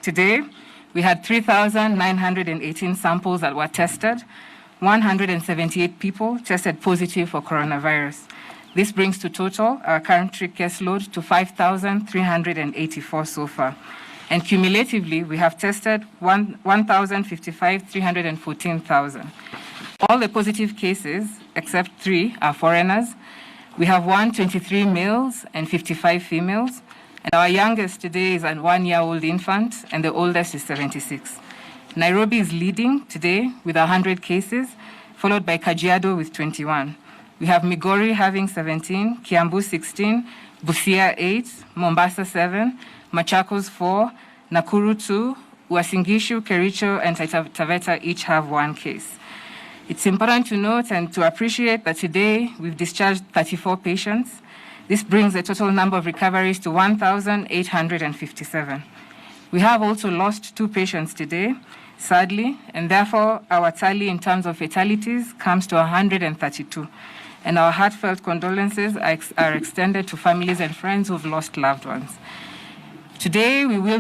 Today, we had 3,918 samples that were tested. 178 people tested positive for coronavirus. This brings to total our country case load to 5,384 so far. And cumulatively, we have tested 1,055,314,000. All the positive cases, except 3, are foreigners. We have 123 males and 55 females. And our youngest today is a 1-year-old infant, and the oldest is 76. Nairobi is leading today with 100 cases, followed by Kajiado with 21. We have Migori having 17, Kiambu 16, Busia 8, Mombasa 7, Machakos 4, Nakuru 2, Uasin Gishu, Kericho, and Taita Taveta each have 1 case. It's important to note and to appreciate that today we've discharged 34 patients. This brings the total number of recoveries to 1,857. We have also lost 2 patients today, sadly, and therefore our tally in terms of fatalities comes to 132. And our heartfelt condolences are extended to families and friends who've lost loved ones. Today, we will